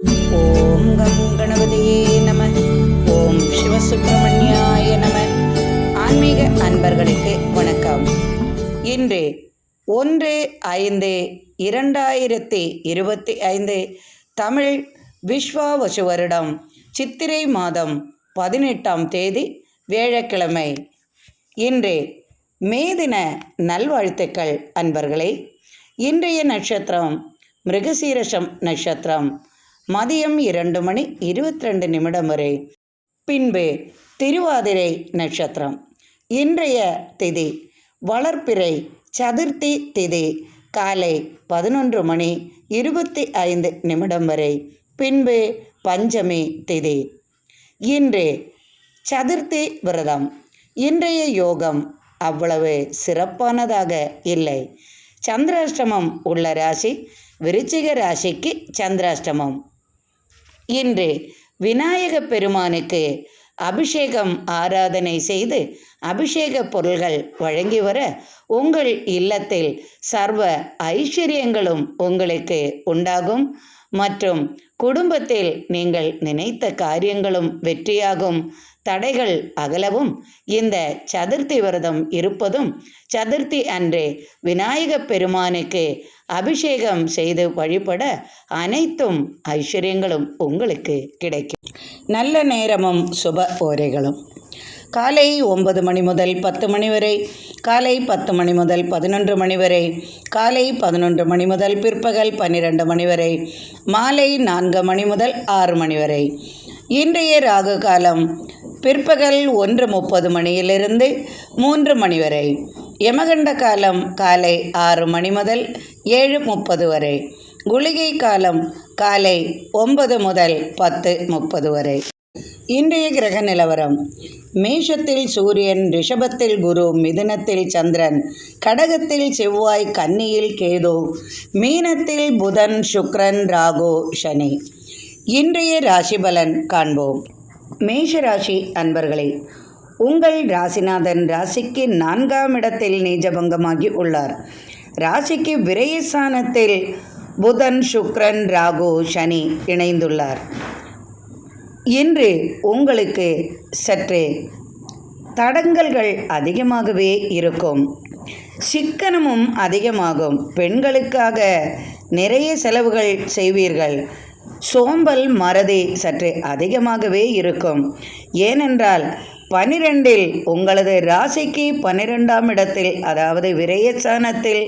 ஓம் come கணபதியே நம. ஓம் சிவசுப்பிரமணியாய நம. ஆன்மீக அன்பர்களுக்கு வணக்கம். இன்று 1/5/2025 தமிழ் விஸ்வாவசு வருடம் சித்திரை மாதம் 18ஆம் தேதி வியாழக்கிழமை. இன்று மேதின நல்வாழ்த்துக்கள் அன்பர்களே. இன்றைய நட்சத்திரம் மிருகசீரிஷம் நட்சத்திரம். மதியம் 2:22 வரை. பின்பு திருவாதிரை நட்சத்திரம். இன்றைய திதி வளர்ப்பிறை சதுர்த்தி திதி காலை 11:25 வரை. பின்பு பஞ்சமி திதி. இன்று சதுர்த்தி விரதம். இன்றைய யோகம் அவ்வளவு சிறப்பானதாக இல்லை. சந்திராஷ்டமம் உள்ள ராசி விருச்சிக ராசிக்கு சந்திராஷ்டமம். இன்று விநாயக பெருமானுக்கு அபிஷேகம் ஆராதனை செய்து அபிஷேக பொருள்கள் வழங்கி வர உங்கள் இல்லத்தில் சர்வ ஐஸ்வர்யங்களும் உங்களுக்கு உண்டாகும் மற்றும் குடும்பத்தில் நீங்கள் நினைத்த காரியங்களும் வெற்றியாகும். தடைகள் அகலவும் இந்த சதுர்த்தி விரதம் இருப்பதும் சதுர்த்தி அன்று விநாயக பெருமானுக்கு அபிஷேகம் செய்து வழிபட அனைத்தும் ஐஸ்வர்யங்களும் உங்களுக்கு கிடைக்கும். நல்ல நேரமும் சுப ஓரைகளும் காலை 9 மணி முதல் 10 மணி வரை, காலை 10 மணி முதல் 11 மணி வரை, காலை 11 மணி முதல் பிற்பகல் 12 மணி வரை, மாலை 4 மணி முதல் 6 மணி வரை. இன்றைய ராகு காலம் பிற்பகல் 1:30 மணியிலிருந்து 3 மணி வரை. யமகண்ட காலம் காலை 6 மணி முதல் 7:30 வரை. குளிகை காலம் காலை 9 முதல் 10:30 வரை. இன்றைய கிரக நிலவரம். மேஷத்தில் சூரியன், ரிஷபத்தில் குரு, மிதுனத்தில் சந்திரன், கடகத்தில் செவ்வாய், கன்னியில் கேது, மீனத்தில் புதன், சுக்கிரன், ராகு, சனி. இன்றைய ராசி பலன் காண்போம். மேஷ ராசி அன்பர்களே, உங்கள் ராசிநாதன் ராசிக்கு 4ஆம் இடத்தில் நீச்சபங்கமாகி உள்ளார். ராசிக்கு விரயஸ்தானத்தில் புதன், சுக்கிரன், ராகு, சனி இணைந்துள்ளார். இன்று உங்களுக்கு சற்று தடங்கல்கள் அதிகமாகவே இருக்கும். சிக்கனமும் அதிகமாகும். பெண்களுக்காக நிறைய செலவுகள் செய்வீர்கள். சோம்பல் மறதி சற்று அதிகமாகவே இருக்கும். ஏனென்றால் 12இல் உங்களது ராசிக்கு 12ஆம் இடத்தில், அதாவது விரயஸ்தானத்தில்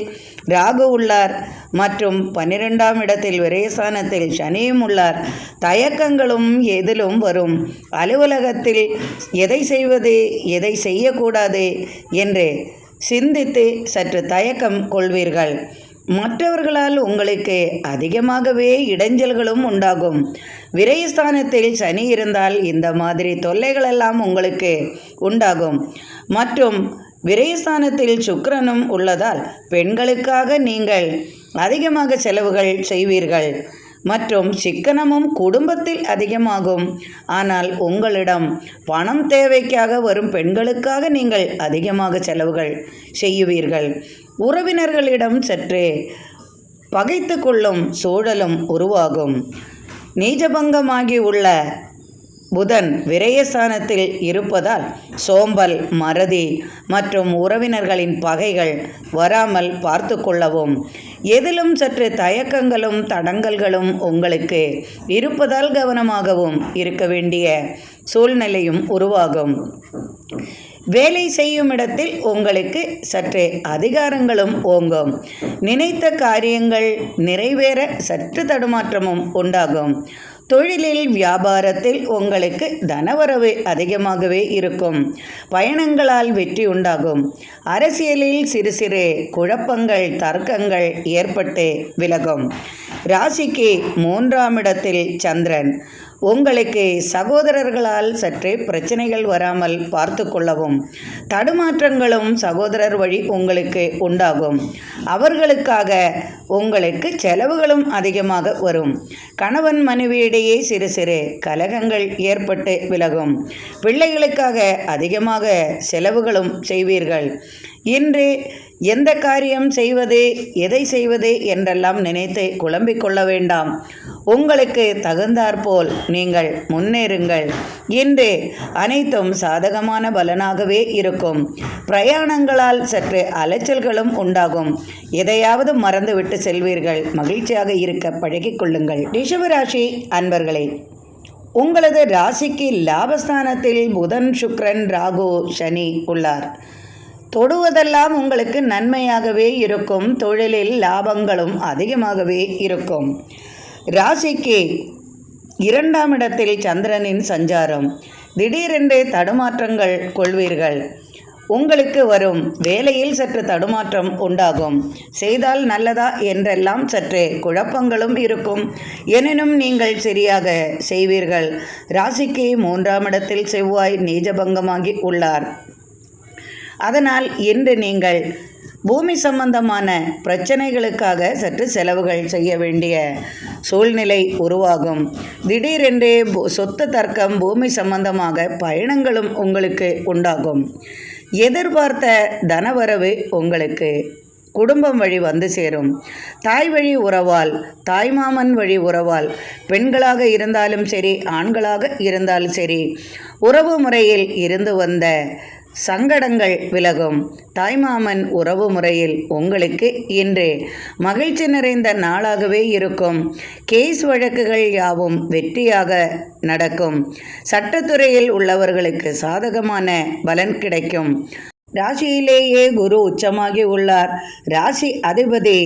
ராகு உள்ளார் மற்றும் 12ஆம் இடத்தில் விரயஸ்தானத்தில் சனியும் உள்ளார். தயக்கங்களும் எதிலும் வரும். அலுவலகத்தில் எதை செய்வது எதை செய்யக்கூடாது என்று சிந்தித்து சற்று தயக்கம் கொள்வீர்கள். மற்றவர்களால் உங்களுக்கு அதிகமாகவே இடைஞ்சல்களும் உண்டாகும். விரயஸ்தானத்தில் சனி இருந்தால் இந்த மாதிரி தொல்லைகளெல்லாம் உங்களுக்கு உண்டாகும். மற்றும் விரயஸ்தானத்தில் சுக்கிரனும் உள்ளதால் பெண்களுக்காக நீங்கள் அதிகமாக செலவுகள் செய்வீர்கள். மற்றும் சிக்கனமும் குடும்பத்தில் அதிகமாகும். ஆனால் உங்களிடம் பணம் தேவைக்காக வரும் பெண்களுக்காக நீங்கள் அதிகமாக செலவுகள் செய்வீர்கள். உறவினர்களிடம் சற்று பகைத்து கொள்ளும் சூழலும் உருவாகும். நீச்சபங்கமாகி உள்ள புதன் விரயஸ்தானத்தில் இருப்பதால் சோம்பல், மறதி மற்றும் உறவினர்களின் பகைகள் வராமல் பார்த்து கொள்ளவும். எதிலும் சற்று தயக்கங்களும் தடங்கல்களும் உங்களுக்கு இருப்பதால் கவனமாகவும் இருக்க வேண்டிய சூழ்நிலையும் உருவாகும். வேலை செய்யும் இடத்தில் உங்களுக்கு சற்று அதிகாரங்களும் ஓங்கும். நினைத்த காரியங்கள் நிறைவேற சற்று தடுமாற்றமும் உண்டாகும். தொழிலில் வியாபாரத்தில் உங்களுக்கு தனவரவு அதிகமாகவே இருக்கும். பயணங்களால் வெற்றி உண்டாகும். அரசியலில் சிறு சிறு குழப்பங்கள், தர்க்கங்கள் ஏற்பட்டு விலகும். ராசிக்கு 3ஆம் இடத்தில் சந்திரன். உங்களுக்கு சகோதரர்களால் சற்றே பிரச்சனைகள் வராமல் பார்த்து கொள்ளவும். தடுமாற்றங்களும் சகோதரர் வழி உங்களுக்கு உண்டாகும். அவர்களுக்காக உங்களுக்கு செலவுகளும் அதிகமாக வரும். கணவன் மனைவியிடையே சிறு சிறு கலகங்கள் ஏற்பட்டு விலகும். பிள்ளைகளுக்காக அதிகமாக செலவுகளும் செய்வீர்கள். இன்று எந்த காரியம் செய்வது, எதை செய்வது என்றெல்லாம் நினைத்து குழம்பிக் கொள்ள வேண்டாம். உங்களுக்கு தகுந்தாற்போல் நீங்கள் முன்னேறுங்கள். இன்று அனைத்தும் சாதகமான பலனாகவே இருக்கும். பிரயாணங்களால் சற்று அலைச்சல்களும் உண்டாகும். எதையாவது மறந்துவிட்டு செல்வீர்கள். மகிழ்ச்சியாக இருக்க பழகிக் கொள்ளுங்கள். ரிஷபராசி அன்பர்களே, உங்களது ராசிக்கு லாபஸ்தானத்தில் புதன், சுக்கிரன், ராகு, சனி உள்ளார். தொடுவதெல்லாம் உங்களுக்கு நன்மையாகவே இருக்கும். தொழிலில் லாபங்களும் அதிகமாகவே இருக்கும். ராசிக்கு 2ஆம் இடத்தில் சந்திரனின் சஞ்சாரம். திடீரென்று தடுமாற்றங்கள் கொள்வீர்கள். உங்களுக்கு வரும் வேலையில் சற்று தடுமாற்றம் உண்டாகும். செய்தால் நல்லதா என்றெல்லாம் சற்றே குழப்பங்களும் இருக்கும். எனினும் நீங்கள் சரியாக செய்வீர்கள். ராசிக்கு 3ஆம் இடத்தில் செவ்வாய் நீச்சபங்கமாகி உள்ளார். அதனால் இன்று நீங்கள் பூமி சம்பந்தமான பிரச்சனைகளுக்காக சற்று செலவுகள் செய்ய வேண்டிய சூழ்நிலை உருவாகும். திடீரென்று சொத்து தர்க்கம், பூமி சம்பந்தமாக பயணங்களும் உங்களுக்கு உண்டாகும். எதிர்பார்த்த தனவரவு உங்களுக்கு குடும்பம் வழி வந்து சேரும். தாய் வழி உறவால், தாய்மாமன் வழி உறவால், பெண்களாக இருந்தாலும் சரி, ஆண்களாக இருந்தாலும் சரி, உறவு முறையில் இருந்து வந்த சங்கடங்கள் விலகும். தாய்மாமன் உறவு முறையில் உங்களுக்கு இன்று மகிழ்ச்சி நிறைந்த நாளாகவே இருக்கும். கேஸ் வழக்குகள் யாவும் வெற்றியாக நடக்கும். சட்டத்துறையில் உள்ளவர்களுக்கு சாதகமான பலன் கிடைக்கும். ராசியிலேயே குரு உச்சமாகி உள்ளார். ராசி அதிபதி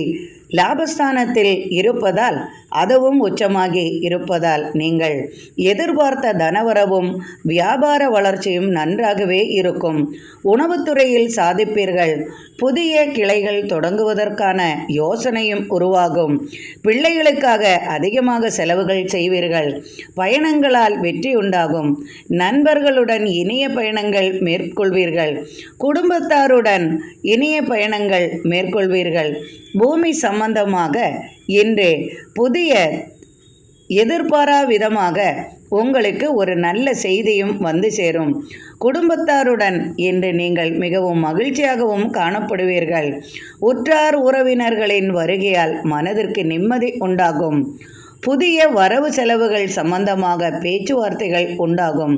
லாபஸ்தானத்தில் இருப்பதால், அதுவும் உச்சமாகி இருப்பதால் நீங்கள் எதிர்பார்த்த தனவரவும் வியாபார வளர்ச்சியும் நன்றாகவே இருக்கும். உணவுத்துறையில் சாதிப்பீர்கள். புதிய கிளைகள் தொடங்குவதற்கான யோசனையும் உருவாகும். பிள்ளைகளுக்காக அதிகமாக செலவுகள் செய்வீர்கள். பயணங்களால் வெற்றி உண்டாகும். நண்பர்களுடன் இனிய பயணங்கள் மேற்கொள்வீர்கள். குடும்பத்தாருடன் இனிய பயணங்கள் மேற்கொள்வீர்கள். பூமி சம்பந்தமாக இன்று புதிய எதிர்பாரா விதமாக உங்களுக்கு ஒரு நல்ல செய்தியும் வந்து சேரும். குடும்பத்தாருடன் இன்று நீங்கள் மிகவும் மகிழ்ச்சியாகவும் காணப்படுவீர்கள். உற்றார் உறவினர்களின் வருகையால் மனதிற்கு நிம்மதி உண்டாகும். புதிய வரவு செலவுகள் சம்பந்தமாக பேச்சுவார்த்தைகள் உண்டாகும்.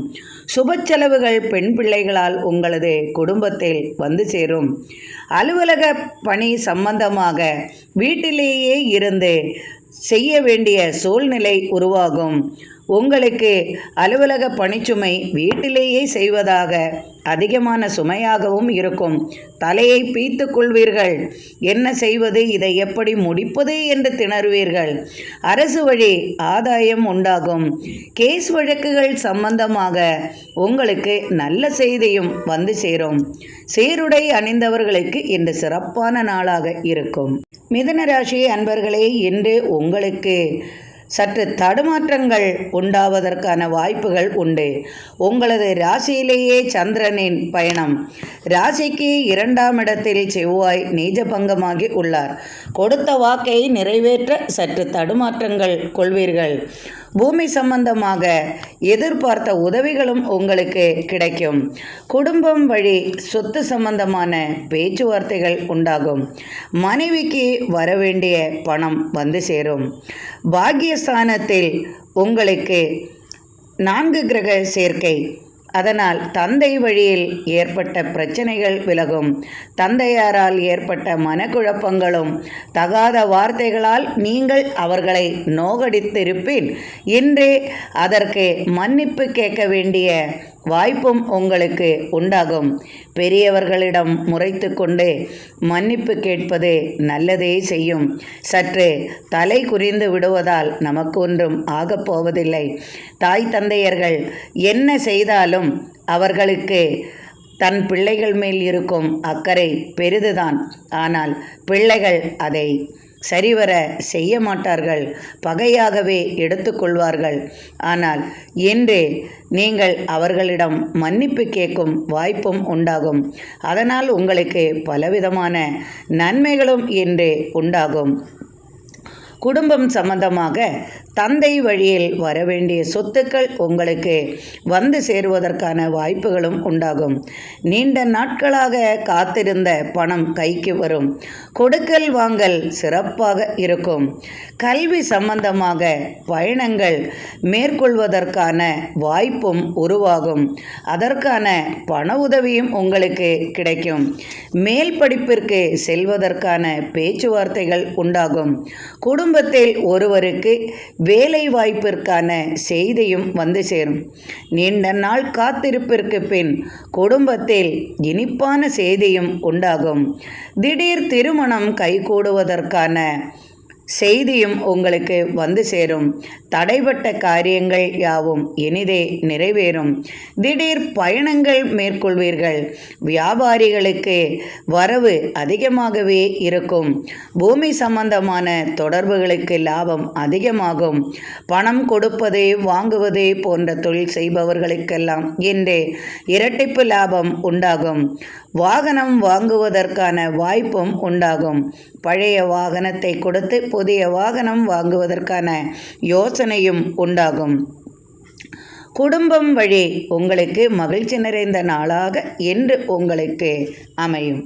சுப செலவுகள் பெண் பிள்ளைகளால் உங்களது குடும்பத்தில் வந்து சேரும். அலுவலக பணி சம்பந்தமாக வீட்டிலேயே இருந்து செய்ய வேண்டிய சூழ்நிலை உருவாகும். உங்களுக்கு அலுவலக பணிச்சுமை வீட்டிலேயே செய்வதாக அதிகமான சுமையாகவும் இருக்கும். தலையை பீத்து கொள்வீர்கள். என்ன செய்வது, இதை எப்படி முடிப்பது என்று திணறுவீர்கள். அரசு வழி ஆதாயம் உண்டாகும். கேஸ் வழக்குகள் சம்பந்தமாக உங்களுக்கு நல்ல செய்தியும் வந்து சேரும். சீருடை அணிந்தவர்களுக்கு இன்று சிறப்பான நாளாக இருக்கும். மிதுன ராசி அன்பர்களே, இன்று உங்களுக்கு சற்று தடுமாற்றங்கள் உண்டாவதற்கான வாய்ப்புகள் உண்டு. உங்களது ராசியிலேயே சந்திரனின் பயணம். ராசிக்கு 2ஆம் இடத்தில் செவ்வாய் நீச்சபங்கமாகி உள்ளார். கொடுத்த வாக்கை நிறைவேற்ற சற்று தடுமாற்றங்கள் கொள்வீர்கள். பூமி சம்பந்தமாக எதிர்பார்த்த உதவிகளும் உங்களுக்கு கிடைக்கும். குடும்பம் வழி சொத்து சம்பந்தமான பேச்சுவார்த்தைகள் உண்டாகும். மனைவிக்கு வரவேண்டிய பணம் வந்து சேரும். பாக்கியஸ்தானத்தில் உங்களுக்கு 4 கிரக சேர்க்கை. அதனால் தந்தை வழியில் ஏற்பட்ட பிரச்சனைகள் விலகும். தந்தையாரால் ஏற்பட்ட மனக்குழப்பங்களும் தகாத வார்த்தைகளால் நீங்கள் அவர்களை நோகடித்திருப்பின் இன்று அதற்கு மன்னிப்பு கேட்க வேண்டிய வாய்ப்பும் உங்களுக்கு உண்டாகும். பெரியவர்களிடம் முறைத்து கொண்டு மன்னிப்பு கேட்பது நல்லதே செய்யும். சற்று தலை குறிந்து விடுவதால் நமக்கு ஒன்றும் ஆகப்போவதில்லை. தாய் தந்தையர்கள் என்ன செய்தாலும் அவர்களுக்கு தன் பிள்ளைகள் மேல் இருக்கும் அக்கறை பெரிதுதான். ஆனால் பிள்ளைகள் அதை சரிவர செய்ய மாட்டார்கள். பகையாகவே எடுத்துக்கொள்வார்கள். ஆனால் இன்று நீங்கள் அவர்களிடம் மன்னிப்பு கேட்கும் வாய்ப்பும் உண்டாகும். அதனால் உங்களுக்கு பலவிதமான நன்மைகளும் இன்று உண்டாகும். குடும்பம் சம்பந்தமாக தந்தை வழியில் வரவேண்டிய சொத்துக்கள் உங்களுக்கு வந்து சேருவதற்கான வாய்ப்புகளும் உண்டாகும். நீண்ட நாட்களாக காத்திருந்த பணம் கைக்கு வரும். கொடுக்கல் வாங்கல் சிறப்பாக இருக்கும். கல்வி சம்பந்தமாக பயணங்கள் மேற்கொள்வதற்கான வாய்ப்பும் உருவாகும். அதற்கான பண உதவியும் உங்களுக்கு கிடைக்கும். மேல் படிப்பிற்கு செல்வதற்கான பேச்சுவார்த்தைகள் உண்டாகும். குடும்பத்தில் ஒருவருக்கு வேலை வாய்ப்பிற்கான செய்தியும் வந்து சேரும். நீண்ட நாள் காத்திருப்பிற்கு பின் குடும்பத்தில் இனிப்பான செய்தியும் உண்டாகும். திடீர் திருமணம் கைகூடுவதற்கான செய்தியும் உங்களுக்கு வந்து சேரும். தடைப்பட்ட காரியங்கள் யாவும் இனிதே நிறைவேறும். திடீர் பயணங்கள் மேற்கொள்வீர்கள். வியாபாரிகளுக்கு வரவு அதிகமாகவே இருக்கும். பூமி சம்பந்தமான தொடர்புகளுக்கு லாபம் அதிகமாகும். பணம் கொடுப்பது வாங்குவது போன்ற தொழில் செய்பவர்களுக்கெல்லாம் இன்று இரட்டிப்பு லாபம் உண்டாகும். வாகனம் வாங்குவதற்கான வாய்ப்பும் உண்டாகும். பழைய வாகனத்தை கொடுத்து புதிய வாகனம் வாங்குவதற்கான யோசனையும் உண்டாகும். குடும்பம் வழி உங்களுக்கு மகிழ்ச்சி நிறைந்த நாளாக இன்று உங்களுக்கு அமையும்.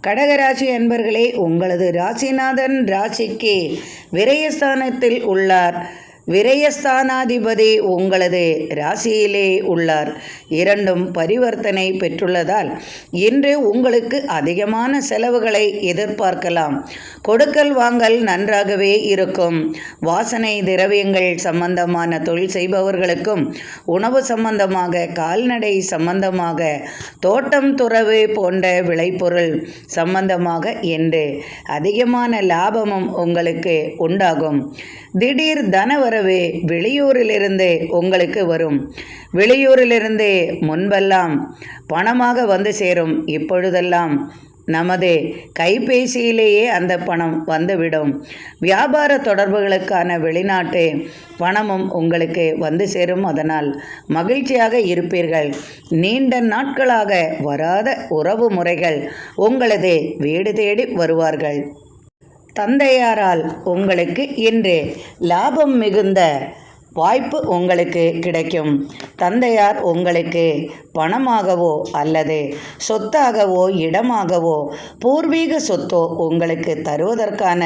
கடகராசி அன்பர்களே, உங்களது ராசிநாதன் ராசிக்கு விரயஸ்தானத்தில் உள்ளார். விரயஸ்தானாதிபதி உங்களது ராசியிலே உள்ளார். இரண்டும் பரிவர்த்தனை பெற்றுள்ளதால் இன்று உங்களுக்கு அதிகமான செலவுகளை எதிர்பார்க்கலாம். கொடுக்கல் வாங்கல் நன்றாகவே இருக்கும். வாசனை திரவியங்கள் சம்பந்தமான தொழில் செய்பவர்களுக்கும் உணவு சம்பந்தமாக, கால்நடை சம்பந்தமாக, தோட்டம் துறவு போன்ற விளைபொருள் சம்பந்தமாக இன்று அதிகமான லாபமும் உங்களுக்கு உண்டாகும். திடீர் தனவரவு வெளியூரிலிருந்து உங்களுக்கு வரும். வெளியூரிலிருந்து முன்பெல்லாம் பணமாக வந்து சேரும். இப்பொழுதெல்லாம் நமது கைபேசியிலேயே அந்த பணம் வந்துவிடும். வியாபார தொடர்புகளுக்கான வெளிநாட்டு பணமும் உங்களுக்கு வந்து சேரும். அதனால் மகிழ்ச்சியாக இருப்பீர்கள். நீண்ட நாட்களாக வராத உறவு முறைகள் உங்களது வீடு தேடி வருவார்கள். தந்தையாரால் உங்களுக்கு இன்று லாபம் மிகுந்த வாய்ப்பு உங்களுக்கு கிடைக்கும். தந்தையார் உங்களுக்கு பணமாகவோ அல்லது சொத்தாகவோ இடமாகவோ பூர்வீக சொத்தோ உங்களுக்கு தருவதற்கான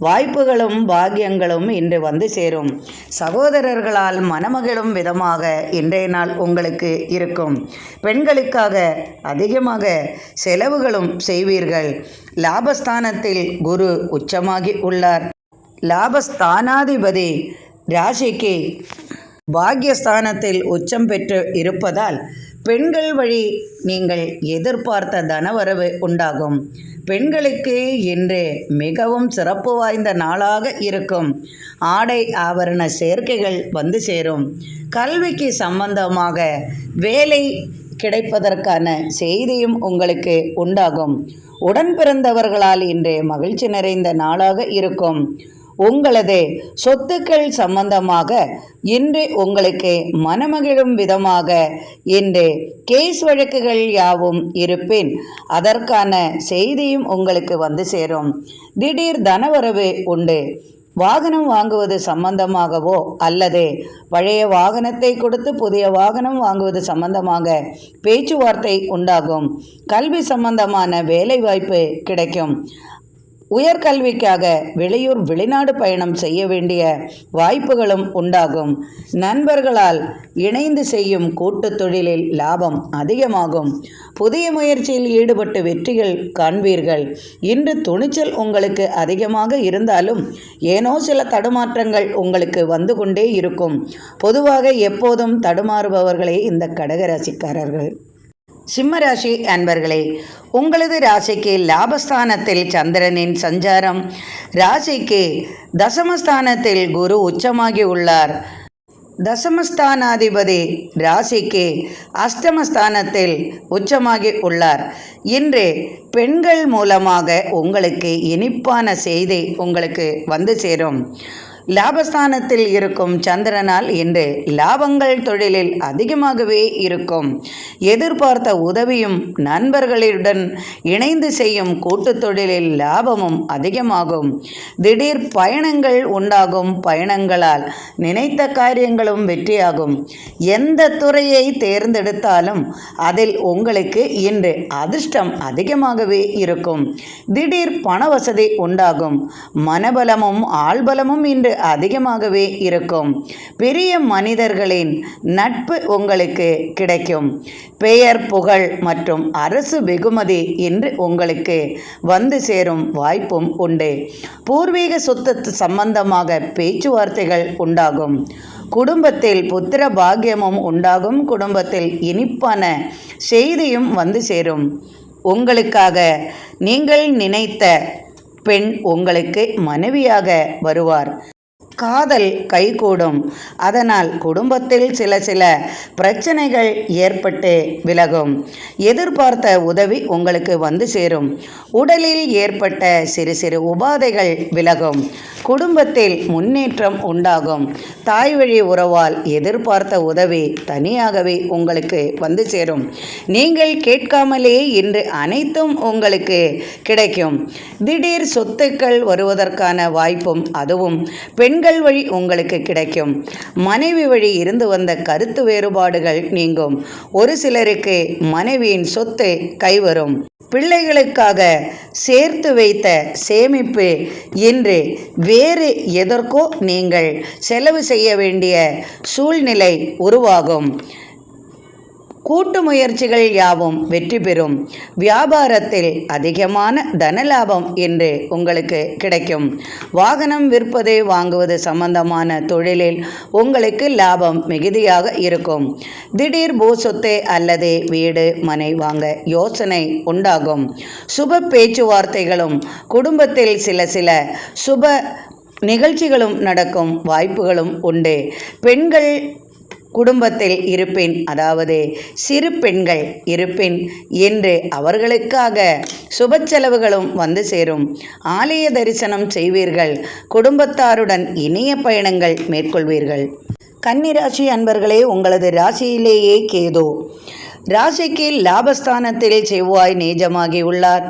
வாய்ப்புகளும் பாக்கியங்களும் இன்று வந்து சேரும். சகோதரர்களால் மனமகிழும் விதமாக இன்றைய நாள் உங்களுக்கு இருக்கும். பெண்களுக்காக அதிகமாக செலவுகளும் செய்வீர்கள். லாபஸ்தானத்தில் குரு உச்சமாகி உள்ளார். லாபஸ்தானாதிபதி ராசிக்கு பாக்யஸ்தானத்தில் உச்சம் பெற்று இருப்பதால் பெண்கள் வழி நீங்கள் எதிர்பார்த்த தனவரவு உண்டாகும். பெண்களுக்கு இன்று மிகவும் சிறப்பு வாய்ந்த நாளாக இருக்கும். ஆடை ஆபரண சேர்க்கைகள் வந்து சேரும். கல்விக்கு சம்பந்தமாக வேலை கிடைப்பதற்கான செய்தியும் உங்களுக்கு உண்டாகும். உடன் பிறந்தவர்களால் இன்று மகிழ்ச்சி நிறைந்த நாளாக இருக்கும். உங்களது சொத்துக்கள் சம்பந்தமாக இன்று உங்களுக்கு மனமகிழும் விதமாக இன்று கேஸ் வழக்குகள் யாவும் இருப்பின் அதற்கான செய்தியும் உங்களுக்கு வந்து சேரும். திடீர் தனவரவு உண்டு. வாகனம் வாங்குவது சம்பந்தமாகவோ அல்லது பழைய வாகனத்தை கொடுத்து புதிய வாகனம் வாங்குவது சம்பந்தமாக பேச்சுவார்த்தை உண்டாகும். கல்வி சம்பந்தமான வேலைவாய்ப்பு கிடைக்கும். உயர்கல்விக்காக வெளியூர் வெளிநாடு பயணம் செய்ய வேண்டிய வாய்ப்புகளும் உண்டாகும். நண்பர்களால் இணைந்து செய்யும் கூட்டுத் தொழிலில் லாபம் அதிகமாகும். புதிய முயற்சியில் ஈடுபட்டு வெற்றிகள் காண்பீர்கள். இன்று துணிச்சல் உங்களுக்கு அதிகமாக இருந்தாலும் ஏனோ சில தடுமாற்றங்கள் உங்களுக்கு வந்து கொண்டே இருக்கும். பொதுவாக எப்போதும் தடுமாறுபவர்களே இந்த கடகராசிக்காரர்கள். சிம்மராசி அன்பர்களே, உங்களது ராசிக்கு லாபஸ்தானத்தில் சந்திரனின் சஞ்சாரம், ராசிக்கு தசமஸ்தானத்தில் குரு உச்சமாகி உள்ளார். தசமஸ்தானாதிபதி ராசிக்கு அஷ்டமஸ்தானத்தில் உச்சமாகி உள்ளார். இன்று பெண்கள் மூலமாக உங்களுக்கு இனிப்பான செய்தி உங்களுக்கு வந்து சேரும். லாபஸ்தானத்தில் இருக்கும் சந்திரனால் இன்று லாபங்கள் தொழிலில் அதிகமாகவே இருக்கும். எதிர்பார்த்த உதவியும் நண்பர்களுடன் இணைந்து செய்யும் கூட்டுத் தொழிலில் லாபமும் அதிகமாகும். திடீர் பயணங்கள் உண்டாகும். பயணங்களால் நினைத்த காரியங்களும் வெற்றியாகும். எந்த துறையை தேர்ந்தெடுத்தாலும் அதில் உங்களுக்கு இன்று அதிர்ஷ்டம் அதிகமாகவே இருக்கும். திடீர் பண வசதி உண்டாகும். மனபலமும் ஆள்பலமும் இன்று அதிகமாகவே இருக்கும். பெரிய மனிதர்களின் நட்பு உங்களுக்கு கிடைக்கும். பெயர் புகழ் மற்றும் அரசு வெகுமதி இன்று உங்களுக்கு வந்து சேரும் வாய்ப்பும் உண்டு. பூர்வீக சொத்து சம்பந்தமாக பேச்சுவார்த்தைகள் உண்டாகும். குடும்பத்தில் புத்திர பாக்கியமும் உண்டாகும். குடும்பத்தில் இனிப்பான செய்தியும் வந்து சேரும். உங்களுக்காக நீங்கள் நினைத்த பெண் உங்களுக்கு மனைவியாக வருவார். காதல் கைகூடும். அதனால் குடும்பத்தில் சில பிரச்சனைகள் ஏற்பட்டு விலகும். எதிர்பார்த்த உதவி உங்களுக்கு வந்து சேரும். உடலில் ஏற்பட்ட சிறு உபாதைகள் விலகும். குடும்பத்தில் முன்னேற்றம் உண்டாகும். தாய் வழி உறவால் எதிர்பார்த்த உதவி தனியாகவே உங்களுக்கு வந்து சேரும். நீங்கள் கேட்காமலே இன்று அனைத்தும் உங்களுக்கு கிடைக்கும். திடீர் சொத்துக்கள் வருவதற்கான வாய்ப்பும் அதுவும் பெண்கள் வழி உங்களுக்கு கிடைக்கும். மனைவி வழி இருந்து வந்த கருத்து வேறுபாடுகள் நீங்கும். ஒரு சிலருக்கு மனைவியின் சொத்து கைவரும். பிள்ளைகளுக்காக சேர்த்து வைத்த சேமிப்பு இன்று வேறு எதற்கோ நீங்கள் செலவு செய்ய வேண்டிய சூழ்நிலை உருவாகும். கூட்டு முயற்சிகள் யாவும் வெற்றி பெறும். வியாபாரத்தில் அதிகமான தனலாபம் என்று உங்களுக்கு கிடைக்கும். வாகனம் விற்பது வாங்குவது சம்பந்தமான தொழிலில் உங்களுக்கு லாபம் மிகுதியாக இருக்கும். திடீர் பூசொத்து அல்லது வீடு மனை வாங்க யோசனை உண்டாகும். சுப பேச்சுவார்த்தைகளும் குடும்பத்தில் சில சுப நிகழ்ச்சிகளும் நடக்கும் வாய்ப்புகளும் உண்டு. பெண்கள் குடும்பத்தில் இருப்பின், அதாவது சிறு பெண்கள் இருப்பின் என்று அவர்களுக்காக சுப செலவுகளும் வந்து சேரும். ஆலய தரிசனம் செய்வீர்கள். குடும்பத்தாருடன் இனிய பயணங்கள் மேற்கொள்வீர்கள். கன்னிராசி அன்பர்களே, உங்களது ராசியிலேயே கேது. ராசிக்கு லாபஸ்தானத்தில் செவ்வாய் நீஜமாகி உள்ளார்.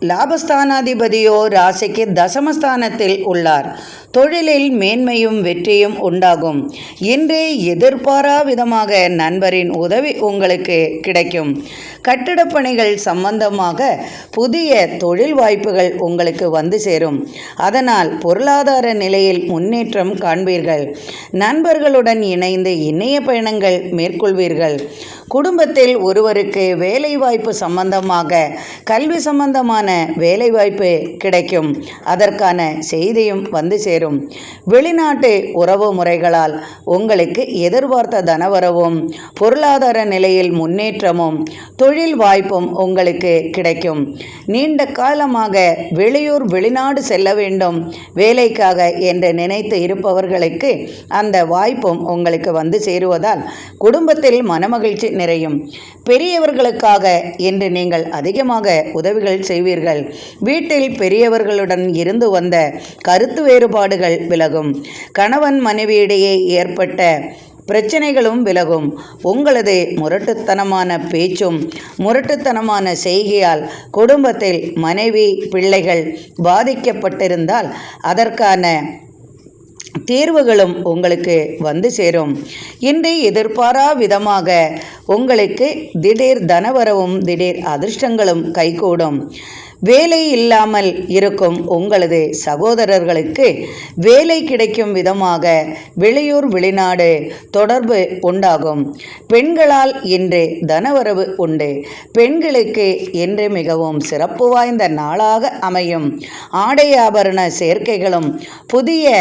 லாபஸ்தானாதிபதியோ ராசிக்கு தசமஸ்தானத்தில் உள்ளார். தொழிலில் மேன்மையும் வெற்றியும் உண்டாகும். இன்று எதிர்பாரா விதமாக நண்பரின் உதவி உங்களுக்கு கிடைக்கும். கட்டிடப் பணிகள் சம்பந்தமாக புதிய தொழில் வாய்ப்புகள் உங்களுக்கு வந்து சேரும். அதனால் பொருளாதார நிலையில் முன்னேற்றம் காண்பீர்கள். நண்பர்களுடன் இணைந்து இணைய பயணங்கள் மேற்கொள்வீர்கள். குடும்பத்தில் ஒருவருக்கு வேலைவாய்ப்பு சம்பந்தமாக கல்வி சம்பந்தமான வேலைவாய்ப்பு கிடைக்கும். அதற்கான செய்தியும் வந்து சேரும். வெளிநாட்டு உறவு முறைகளால் உங்களுக்கு எதிர்பார்த்த தனவரவும் பொருளாதார நிலையில் முன்னேற்றமும் தொழில் வாய்ப்பும் உங்களுக்கு கிடைக்கும். நீண்ட காலமாக வெளியூர் வெளிநாடு செல்ல வேண்டும் வேலைக்காக என்று நினைத்து இருப்பவர்களுக்கு அந்த வாய்ப்பும் உங்களுக்கு வந்து சேருவதால் குடும்பத்தில் மனமகிழ்ச்சி நிறையும். பெரியவர்களுக்காக என்று நீங்கள் அதிகமாக உதவிகள் செய்வீர்கள். வீட்டில் பெரியவர்களுடன் இருந்து வந்த கருத்து வேறுபாடுகள் விலகும். கணவன் மனைவியிடையே ஏற்பட்ட பிரச்சனைகளும் விலகும். உங்களது முரட்டுத்தனமான பேச்சும் முரட்டுத்தனமான செய்கையால் குடும்பத்தில் மனைவி பிள்ளைகள் பாதிக்கப்பட்டிருந்தால் அதற்கான தீர்வுகளும் உங்களுக்கு வந்து சேரும். இன்று எதிர்பாரா விதமாக உங்களுக்கு திடீர் தனவரவும் திடீர் அதிர்ஷ்டங்களும் கைகூடும். வேலை இல்லாமல் இருக்கும் உங்களது சகோதரர்களுக்கு வேலை கிடைக்கும் விதமாக வெளியூர் வெளிநாடு தொடர்பு உண்டாகும். பெண்களால் இன்று தனவரவு உண்டு. பெண்களுக்கு இன்று மிகவும் சிறப்பு வாய்ந்த நாளாக அமையும். ஆடை ஆபரண சேர்க்கைகளும் புதிய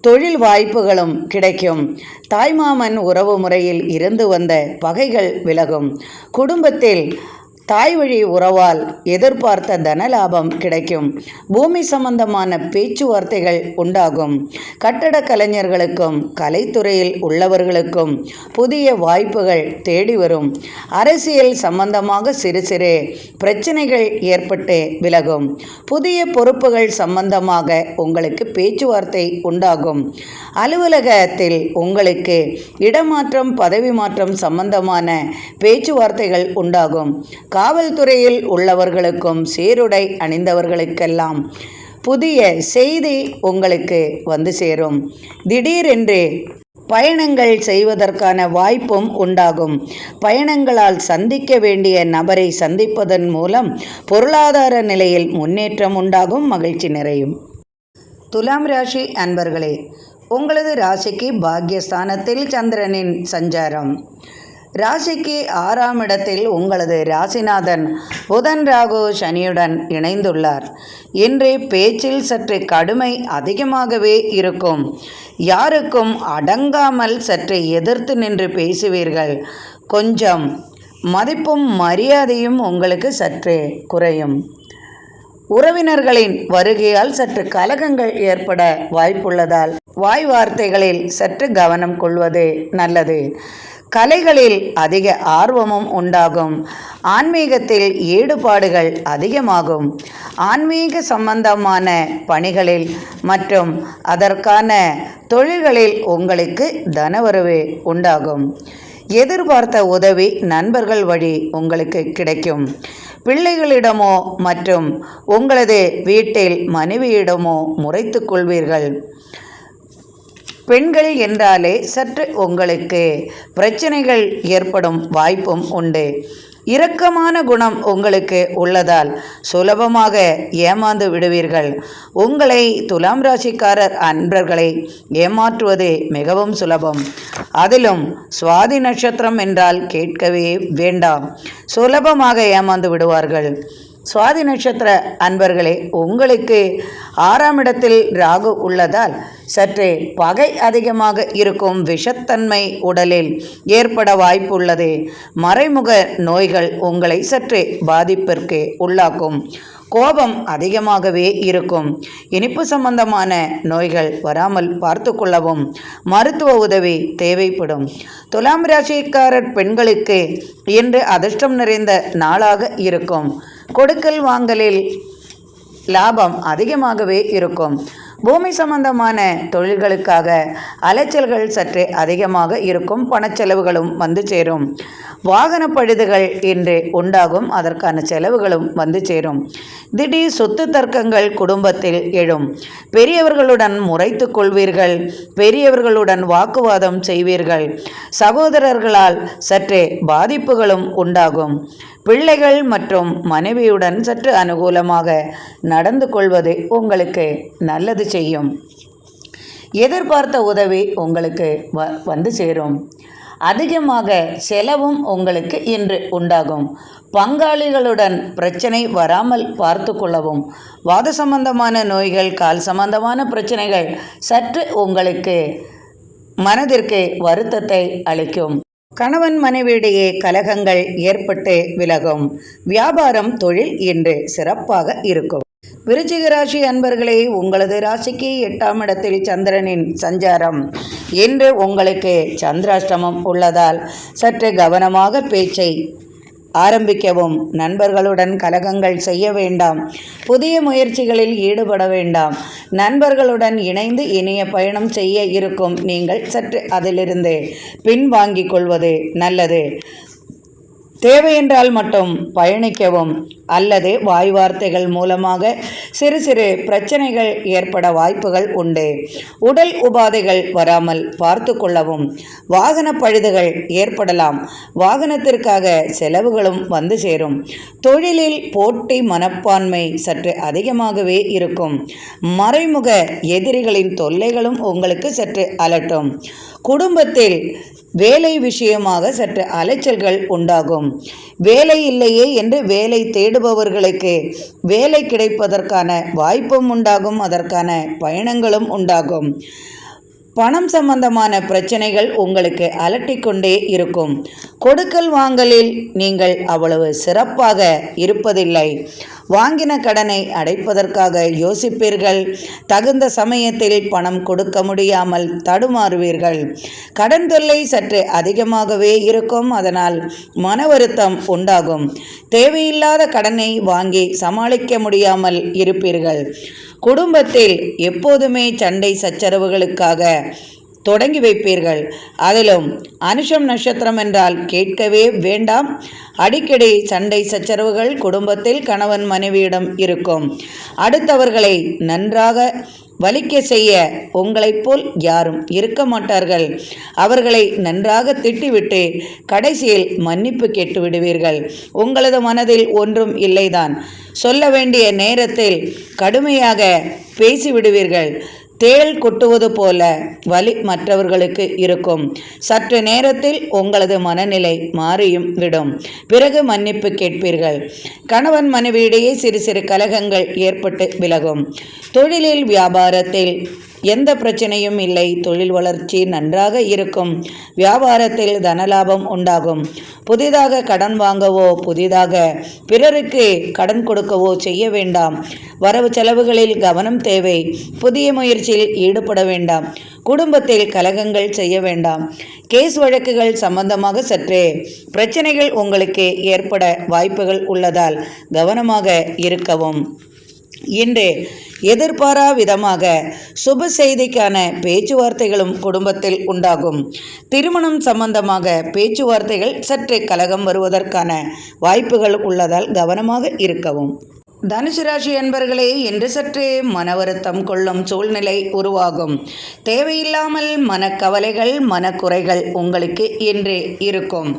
தொழில் வாய்ப்புகளும் கிடைக்கும். தாய்மாமன் உறவு முறையில் இருந்து வந்த பகைகள் விலகும். குடும்பத்தில் தாய் வழி உறவால் எதிர்பார்த்த தனலாபம் கிடைக்கும். பூமி சம்பந்தமான பேச்சுவார்த்தைகள் உண்டாகும். கட்டட கலைஞர்களுக்கும் கலைத்துறையில் உள்ளவர்களுக்கும் புதிய வாய்ப்புகள் தேடி வரும். அரசியல் சம்பந்தமாக சிறு சிறு பிரச்சனைகள் ஏற்பட்டு விலகும். புதிய பொறுப்புகள் சம்பந்தமாக உங்களுக்கு பேச்சுவார்த்தை உண்டாகும். அலுவலகத்தில் உங்களுக்கு இடமாற்றம் பதவி மாற்றம் சம்பந்தமான பேச்சுவார்த்தைகள் உண்டாகும். காவல்துறையில் உள்ளவர்களுக்கும் சீருடை அணிந்தவர்களுக்கெல்லாம் புதிய செய்தி உங்களுக்கு வந்து சேரும். திடீரென்று பயணங்கள் செய்வதற்கான வாய்ப்பும் உண்டாகும். பயணங்களால் சந்திக்க வேண்டிய நபரை சந்திப்பதன் மூலம் பொருளாதார நிலையில் முன்னேற்றம் உண்டாகும். மகிழ்ச்சி நிறையும். துலாம் ராசி அன்பர்களே, உங்களது ராசிக்கு பாக்யஸ்தானத்தில் சந்திரனின் சஞ்சாரம். ராசிக்கு 6ஆம் இடத்தில் உங்களது ராசிநாதன் புதன் ராகு சனியுடன் இணைந்துள்ளார். இன்று பேச்சில் சற்று கடுமை அதிகமாகவே இருக்கும். யாருக்கும் அடங்காமல் சற்று எதிர்த்து நின்று பேசுவீர்கள். கொஞ்சம் மதிப்பும் மரியாதையும் உங்களுக்கு சற்று குறையும். உறவினர்களின் வருகையால் சற்று கலகங்கள் ஏற்பட வாய்ப்புள்ளதால் வாய் வார்த்தைகளில் சற்று கவனம் கொள்வது நல்லது. கலைகளில் அதிக ஆர்வமும் உண்டாகும். ஆன்மீகத்தில் ஈடுபாடுகள் அதிகமாகும். ஆன்மீக சம்பந்தமான பணிகளில் மற்றும் அதற்கான தொழில்களில் உங்களுக்கு தனவரவு உண்டாகும். எதிர்பார்த்த உதவி நண்பர்கள் வழி உங்களுக்கு கிடைக்கும். பிள்ளைகளிடமோ மற்றும் உங்களது வீட்டில் மனைவியிடமோ முறைத்து கொள்வீர்கள். பெண்கள் என்றாலே சற்று உங்களுக்கு பிரச்சனைகள் ஏற்படும் வாய்ப்பும் உண்டு. இரக்கமான குணம் உங்களுக்கு உள்ளதால் சுலபமாக ஏமாந்து விடுவீர்கள். உங்களை துலாம் ராசிக்காரர் அன்பர்களை ஏமாற்றுவது மிகவும் சுலபம். அதிலும் சுவாதி நட்சத்திரம் என்றால் கேட்கவே வேண்டாம். சுலபமாக ஏமாந்து விடுவார்கள். சுவாதி நட்சத்திர அன்பர்களே, உங்களுக்கு 6ஆம் இடத்தில் ராகு உள்ளதால் சற்றே பகை அதிகமாக இருக்கும். விஷத்தன்மை உடலில் ஏற்பட வாய்ப்புள்ளது. மறைமுக நோய்கள் உங்களை சற்றே பாதிப்பிற்கு உள்ளாக்கும். கோபம் அதிகமாகவே இருக்கும். இனிப்பு சம்பந்தமான நோய்கள் வராமல் பார்த்து கொள்ளவும் மருத்துவ உதவி தேவைப்படும். துலாம் ராசிக்காரர் பெண்களுக்கு இன்று அதிர்ஷ்டம் நிறைந்த நாளாக இருக்கும். கொடுக்கல் வாங்கலில் லாபம் அதிகமாகவே இருக்கும். பூமி சம்பந்தமான தொழில்களுக்காக அலைச்சல்கள் சற்றே அதிகமாக இருக்கும். பணச்செலவுகளும் வந்து சேரும். வாகன பழுதுகள் இன்று உண்டாகும். அதற்கான செலவுகளும் வந்து சேரும். திடீர் சொத்து தர்க்கங்கள் குடும்பத்தில் எழும். பெரியவர்களுடன் முறைத்து கொள்வீர்கள். பெரியவர்களுடன் வாக்குவாதம் செய்வீர்கள். சகோதரர்களால் சற்றே பாதிப்புகளும் உண்டாகும். பிள்ளைகள் மற்றும் மனைவியுடன் சற்று அனுகூலமாக நடந்து கொள்வது உங்களுக்கு நல்லது செய்யும். எதிர்பார்த்த உதவி உங்களுக்கு வந்து சேரும். அதிகமாக செலவும் உங்களுக்கு இன்று உண்டாகும். பங்காளிகளுடன் பிரச்சனை வராமல் பார்த்து கொள்ளவும். வாத சம்பந்தமான நோய்கள், கால் சம்பந்தமான பிரச்சனைகள் சற்று உங்களுக்கு மனதிற்கு வருத்தத்தை அளிக்கும். கணவன் மனைவியிடையே கலகங்கள் ஏற்பட்டு விலகும். வியாபாரம் தொழில் இன்று சிறப்பாக இருக்கும். விருச்சிக ராசி அன்பர்களே, உங்களது ராசிக்கு 8ஆம் இடத்தில் சந்திரனின் சஞ்சாரம். இன்று உங்களுக்கு சந்திராஷ்டமம் உள்ளதால் சற்று கவனமாக பேச்சை ஆரம்பிக்கவும். நண்பர்களுடன் கலகங்கள் செய்ய வேண்டாம். புதிய முயற்சிகளில் ஈடுபட வேண்டாம். நண்பர்களுடன் இணைந்து இனிய பயணம் செய்ய இருக்கும். நீங்கள் சற்று அதிலிருந்து பின்வாங்கிக் கொள்வது நல்லது. தேவையென்றால் மட்டும் பயணிக்கவும். அல்லது வாய் வார்த்தைகள் மூலமாக சிறு சிறு பிரச்சனைகள் ஏற்பட வாய்ப்புகள் உண்டு. உடல் உபாதைகள் வராமல் பார்த்து கொள்ளவும். வாகன பழுதுகள் ஏற்படலாம். வாகனத்திற்காக செலவுகளும் வந்து சேரும். தொழிலில் போட்டி மனப்பான்மை சற்று அதிகமாகவே இருக்கும். மறைமுக எதிரிகளின் தொல்லைகளும் உங்களுக்கு சற்று அலட்டும். குடும்பத்தில் வேலை விஷயமாக சற்று அலைச்சல்கள் உண்டாகும். வேலை இல்லையே என்று வேலை தேடுபவர்களுக்கு வேலை கிடைப்பதற்கான வாய்ப்பும் உண்டாகும். அதற்கான பயணங்களும் உண்டாகும். பணம் சம்பந்தமான பிரச்சனைகள் உங்களுக்கு அலட்டிக்கொண்டே இருக்கும். கொடுக்கல் வாங்கலில் நீங்கள் அவ்வளவு சிறப்பாக இருப்பதில்லை. வாங்கின கடனை அடைப்பதற்காக யோசிப்பீர்கள். தகுந்த சமயத்தில் பணம் கொடுக்க முடியாமல் தடுமாறுவீர்கள். கடன் தொல்லை சற்று அதிகமாகவே இருக்கும். அதனால் மன வருத்தம் உண்டாகும். தேவையில்லாத கடனை வாங்கி சமாளிக்க முடியாமல் இருப்பீர்கள். குடும்பத்தில் எப்போதுமே சண்டை சச்சரவுகளுக்காக தொடங்கி வைப்பீர்கள். அதிலும் அனுஷம் நட்சத்திரம் என்றால் கேட்கவே வேண்டாம். அடிக்கடி சண்டை சச்சரவுகள் குடும்பத்தில் கணவன் மனைவியிடம் இருக்கும். அடுத்தவர்களை நன்றாக வலிக்க செய்ய உங்களைப் போல் யாரும் இருக்க மாட்டார்கள். அவர்களை நன்றாக திட்டிவிட்டு கடைசியில் மன்னிப்பு கேட்டு விடுவீர்கள். உங்களது மனதில் ஒன்றும் இல்லைதான். சொல்ல வேண்டிய நேரத்தில் கடுமையாக பேசிவிடுவீர்கள். தேள் கொட்டுவது போல வலி மற்றவர்களுக்கு இருக்கும். சற்று நேரத்தில் உங்களது மனநிலை மாறியும் விடும். பிறகு மன்னிப்பு கேட்பீர்கள். கணவன் மனைவியிடையே சிறு சிறு கலகங்கள் ஏற்பட்டு விலகும். தொழிலில் வியாபாரத்தில் எந்த பிரச்சனையும் இல்லை. தொழில் வளர்ச்சி நன்றாக இருக்கும். வியாபாரத்தில் தனலாபம் உண்டாகும். புதிதாக கடன் வாங்கவோ புதிதாக பிறருக்கு கடன் கொடுக்கவோ செய்ய வேண்டாம். வரவு செலவுகளில் கவனம் தேவை. புதிய முயற்சியில் ஈடுபட வேண்டாம். குடும்பத்தில் கலகங்கள் செய்ய வேண்டாம். கேஸ் வழக்குகள் சம்பந்தமாக சற்றே பிரச்சனைகள் உங்களுக்கு ஏற்பட வாய்ப்புகள் உள்ளதால் கவனமாக இருக்கவும். இன்று எதிர்பாரா விதமாக சுப செய்திக்கான பேச்சுவார்த்தைகளும் குடும்பத்தில் உண்டாகும். திருமணம் சம்பந்தமாக பேச்சுவார்த்தைகள் சற்றே கலகம் வருவதற்கான வாய்ப்புகள் உள்ளதால் கவனமாக இருக்கவும். தனுசு ராசி அன்பர்களே, இன்று சற்றே மன வருத்தம் கொள்ளும் சூழ்நிலை உருவாகும். தேவையில்லாமல் மனக்கவலைகள் மனக்குறைகள் உங்களுக்கு இன்று இருக்கும்.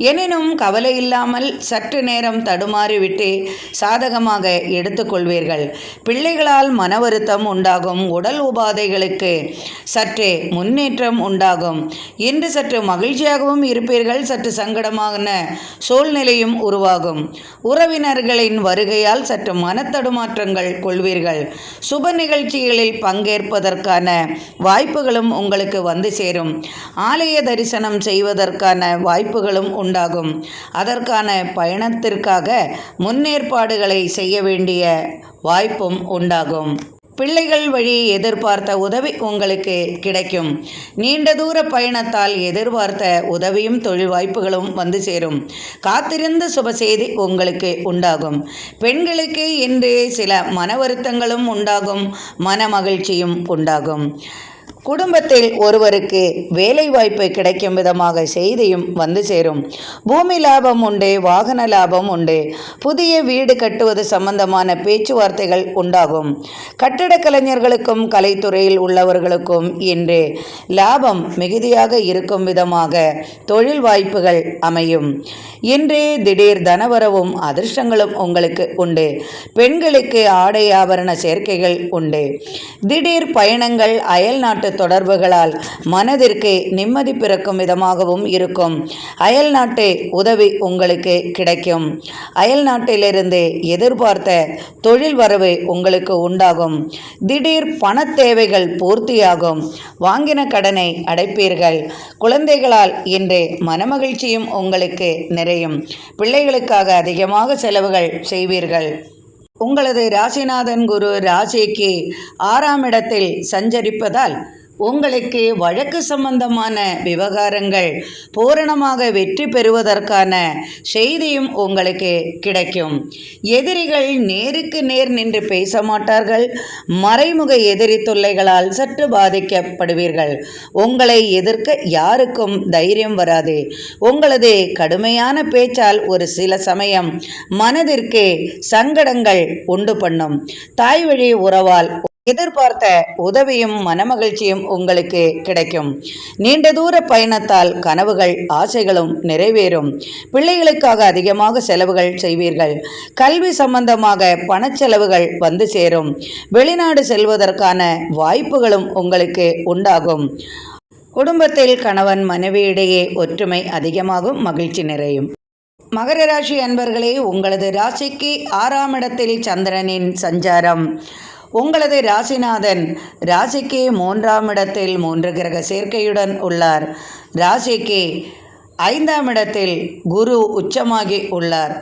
எனினும் கவலை இல்லாமல் சற்று நேரம் தடுமாறிவிட்டு சாதகமாக எடுத்துக்கொள்வீர்கள். பிள்ளைகளால் மன வருத்தம் உண்டாகும். உடல் உபாதைகளுக்கு சற்றே முன்னேற்றம் உண்டாகும். இன்று சற்று மகிழ்ச்சியாகவும் இருப்பீர்கள். சற்று சங்கடமான சூழ்நிலையும் உருவாகும். உறவினர்களின் வருகையால் சற்று மனத்தடுமாற்றங்கள் கொள்வீர்கள். சுப நிகழ்ச்சிகளில் பங்கேற்பதற்கான வாய்ப்புகளும் உங்களுக்கு வந்து சேரும். ஆலய தரிசனம் செய்வதற்கான வாய்ப்புகளும் உண்டாகும். அதற்கான பயணத்திற்காக முன்னேற்பாடுகளை செய்ய வேண்டிய வாய்ப்பும் உண்டாகும். பிள்ளைகள் வழி எதிர்பார்த்த உதவி உங்களுக்கு கிடைக்கும். நீண்ட தூர பயணத்தால் எதிர்பார்த்த உதவியும் தொழில் வாய்ப்புகளும் வந்து சேரும். காத்திருந்த சுப செய்தி உங்களுக்கு உண்டாகும். பெண்களுக்கு இன்று சில மன வருத்தங்களும் உண்டாகும். மன மகிழ்ச்சியும் உண்டாகும். குடும்பத்தில் ஒருவருக்கு வேலை வாய்ப்பு கிடைக்கும் விதமாக செய்தியும் வந்து சேரும். பூமி லாபம் உண்டு. வாகன லாபம் உண்டு. புதிய வீடு கட்டுவது சம்பந்தமான பேச்சுவார்த்தைகள் உண்டாகும். கட்டடக் கலைஞர்களுக்கும் கலைத்துறையில் உள்ளவர்களுக்கும் இன்று லாபம் மிகுதியாக இருக்கும் விதமாக தொழில் வாய்ப்புகள் அமையும். இன்று திடீர் தனவரவும் அதிர்ஷ்டங்களும் உங்களுக்கு உண்டு. பெண்களுக்கு ஆடை ஆபரண சேர்க்கைகள் உண்டு. திடீர் பயணங்கள் அயல் நாட்டு தொடர்புகளால் மனதிற்கு நிம்மதி பிறக்கும் விதமாகவும் இருக்கும். அயல் நாட்டு உதவி உங்களுக்கு கிடைக்கும். அயல் நாட்டிலிருந்து எதிர்பார்த்த தொழில் வரவு உங்களுக்கு உண்டாகும். திடீர் பண தேவைகள் பூர்த்தியாகும். வாங்கின கடனை அடைப்பீர்கள். குழந்தைகளால் இன்று மனமகிழ்ச்சியும் உங்களுக்கு நிறையும். பிள்ளைகளுக்காக அதிகமாக செலவுகள் செய்வீர்கள். உங்களது ராசிநாதன் குரு ராசிக்கு 6ஆம் இடத்தில் சஞ்சரிப்பதால் உங்களுக்கு வழக்கு சம்பந்தமான விவகாரங்கள் பூரணமாக வெற்றி பெறுவதற்கான செய்தியும் உங்களுக்கு கிடைக்கும். எதிரிகள் நேருக்கு நேர் நின்று பேச மாட்டார்கள். மறைமுக எதிரி தொல்லைகளால் சற்று பாதிக்கப்படுவீர்கள். உங்களை எதிர்க்க யாருக்கும் தைரியம் வராது. உங்களது கடுமையான பேச்சால் ஒரு சில சமயம் மனதிற்கு சங்கடங்கள் உண்டு பண்ணும். தாய் வழி உறவால் எதிர்பார்த்த உதவியும் மனமகிழ்ச்சியும் உங்களுக்கு கிடைக்கும். நீண்ட தூர பயணத்தால் கனவுகள் ஆசைகளும் நிறைவேறும். பிள்ளைகளுக்காக அதிகமாக செலவுகள் செய்வீர்கள். கல்வி சம்பந்தமாக பணச்செலவுகள் வந்து சேரும். வெளிநாடு செல்வதற்கான வாய்ப்புகளும் உங்களுக்கு உண்டாகும். குடும்பத்தில் கணவன் மனைவியிடையே ஒற்றுமை அதிகமாகும். மகிழ்ச்சி நிறையும். மகர ராசி அன்பர்களே, உங்களது ராசிக்கு 6ஆம் இடத்தில் சந்திரனின் சஞ்சாரம் உங்களது ராசிநாதன் ராசிக்கு 3ஆம் இடத்தில் 3 கிரக சேர்க்கையுடன் உள்ளார். ராசிக்கு 5ஆம் இடத்தில் குரு உச்சமாகி உள்ளார்.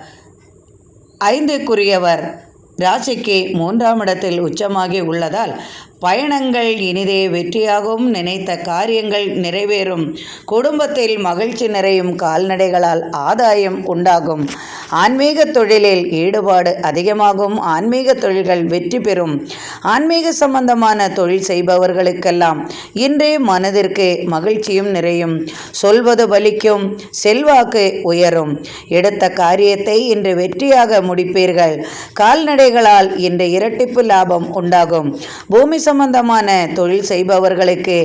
5க்குரியவர் ராசிக்கு 3ஆம் இடத்தில் உச்சமாகி உள்ளதால் பயணங்கள் இனிதே வெற்றியாகும். நினைத்த காரியங்கள் நிறைவேறும். குடும்பத்தில் மகிழ்ச்சி நிறையும். கால்நடைகளால் ஆதாயம் உண்டாகும். ஆன்மீக தொழிலில் ஈடுபாடு அதிகமாகும். ஆன்மீக தொழில்கள் வெற்றி பெறும். ஆன்மீக சம்பந்தமான தொழில் செய்பவர்களுக்கெல்லாம் இன்றே மனதிற்கு மகிழ்ச்சியும் நிறையும். சொல்வது பலிக்கும். செல்வாக்கு உயரும். எடுத்த காரியத்தை இன்று வெற்றியாக முடிப்பீர்கள். கால்நடைகளால் இன்று இரட்டிப்பு லாபம் உண்டாகும். பூமி சம்பந்தமான தொழில் செய்பவர்களுக்கு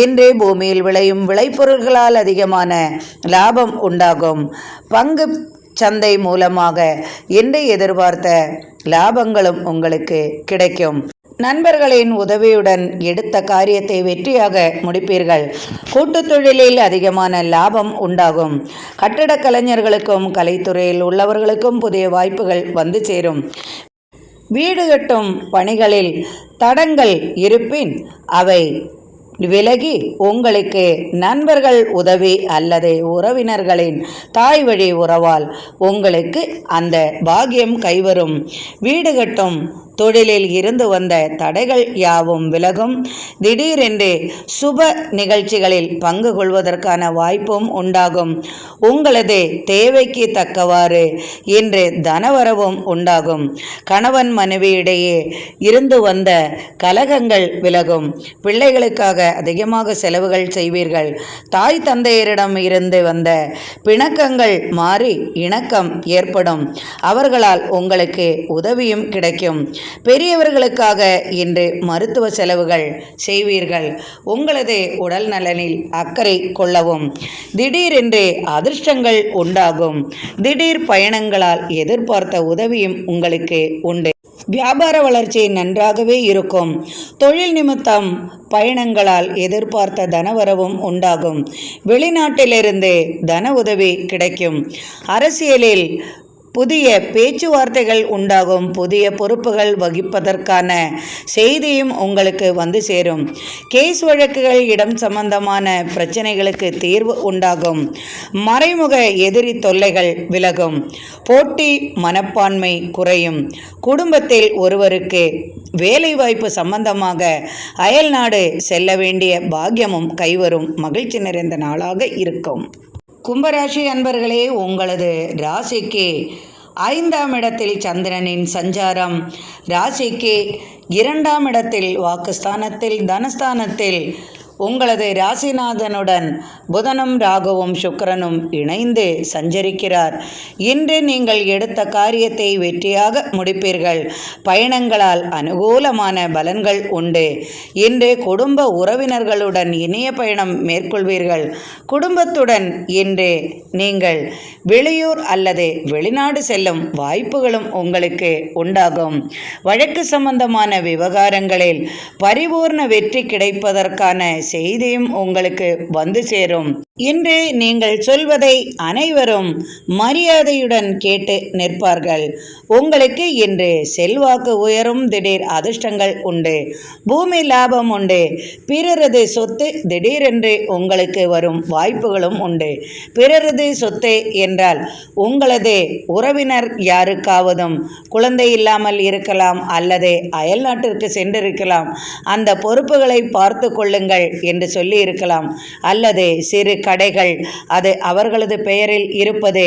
இன்று பூமியில் விளையும் விளைபொருள்களால் அதிகமான லாபம் உண்டாகும். பங்கு சந்தை மூலமாக இன்று எதிர்பார்த்த லாபங்களும் உங்களுக்கு கிடைக்கும். நண்பர்களின் உதவியுடன் எடுத்த காரியத்தை வெற்றியாக முடிப்பீர்கள். கூட்டுத் தொழிலில் அதிகமான லாபம் உண்டாகும். கட்டடக் கலைஞர்களுக்கும் கலைத்துறையில் உள்ளவர்களுக்கும் புதிய வாய்ப்புகள் வந்து சேரும். வீடு கட்டும் பணிகளில் தடங்கள் இருப்பின் அவை விலகி உங்களுக்கு நண்பர்கள் உதவி அல்லது உறவினர்களின் தாய் வழி உறவால் உங்களுக்கு அந்த பாக்கியம் கைவரும். வீடு கட்டும் தொழிலில் இருந்து வந்த தடைகள் யாவும் விலகும். திடீரென்று சுப நிகழ்ச்சிகளில் பங்கு கொள்வதற்கான வாய்ப்பும் உண்டாகும். உங்களது தேவைக்கு தக்கவாறு இன்று தனவரவும் உண்டாகும். கணவன் மனைவியிடையே இருந்து வந்த கலகங்கள் விலகும். பிள்ளைகளுக்காக அதிகமாக செலவுகள் செய்வீர்கள். தாய் தந்தையரிடம் இருந்து வந்த பிணக்கங்கள் மாறி இணக்கம் ஏற்படும். அவர்களால் உங்களுக்கு உதவியும் கிடைக்கும். பெரியவர்களுக்காக இன்று மருத்துவ செலவுகள் செய்வீர்கள். உங்களது உடல் நலனில் அக்கறை கொள்ளவும். திடீரென்று அதிர்ஷ்டங்கள் உண்டாகும். திடீர் பயணங்களால் எதிர்பார்த்த உதவியும் உங்களுக்கு உண்டு. வியாபார வளர்ச்சி நன்றாகவே இருக்கும். தொழில் நிமித்தம் பயணங்களால் எதிர்பார்த்த தனவரவும் உண்டாகும். வெளிநாட்டிலிருந்து தன உதவி கிடைக்கும். அரசியலில் புதிய பேச்சுவார்த்தைகள் உண்டாகும். புதிய பொறுப்புகள் வகிப்பதற்கான செய்தியும் உங்களுக்கு வந்து சேரும். கேஸ் வழக்குகள் இடம் சம்பந்தமான பிரச்சனைகளுக்கு தீர்வு உண்டாகும். மறைமுக எதிரி தொல்லைகள் விலகும். போட்டி மனப்பான்மை குறையும். குடும்பத்தில் ஒருவருக்கு வேலைவாய்ப்பு சம்பந்தமாக அயல்நாடு செல்ல வேண்டிய பாக்கியமும் கைவரும். மகிழ்ச்சி நிறைந்த நாளாக இருக்கும். கும்பராசி அன்பர்களே, உங்களது ராசிக்கு 5ஆம் இடத்தில் சந்திரனின் சஞ்சாரம். ராசிக்கு 2ஆம் இடத்தில் வாக்குஸ்தானத்தில் தனஸ்தானத்தில் உங்களது ராசிநாதனுடன் புதனும் ராகுவும் சுக்கிரனும் இணைந்து சஞ்சரிக்கிறார். இன்று நீங்கள் எடுத்த காரியத்தை வெற்றியாக முடிப்பீர்கள். பயணங்களால் அனுகூலமான பலன்கள் உண்டு. இன்று குடும்ப உறவினர்களுடன் இனிய பயணம் மேற்கொள்வீர்கள். குடும்பத்துடன் இன்று நீங்கள் வெளியூர் அல்லது வெளிநாடு செல்லும் வாய்ப்புகளும் உங்களுக்கு உண்டாகும். வழக்கு சம்பந்தமான விவகாரங்களில் பரிபூர்ண வெற்றி கிடைப்பதற்கான செய்தியும் உங்களுக்கு வந்து சேரும். இன்று நீங்கள் சொல்வதை அனைவரும் மரியாதையுடன் கேட்டு நிற்பார்கள். உங்களுக்கு இன்று செல்வாக்கு உயரும். திடீர் அதிர்ஷ்டங்கள் உண்டு. பூமி லாபம் உண்டு. பிறரது சொத்து திடீரென்று உங்களுக்கு வரும் வாய்ப்புகளும் உண்டு. பிறரது சொத்து என்றால் உங்களது உறவினர் யாருக்காவதும் குழந்தை இல்லாமல் இருக்கலாம் அல்லது அயல்நாட்டிற்கு சென்றிருக்கலாம். அந்த பொறுப்புகளை பார்த்து கொள்ளுங்கள் என்று சொல்லி இருக்கலாம். அல்லது சிறு கடைகள் அது அவர்களது பெயரில் இருப்பது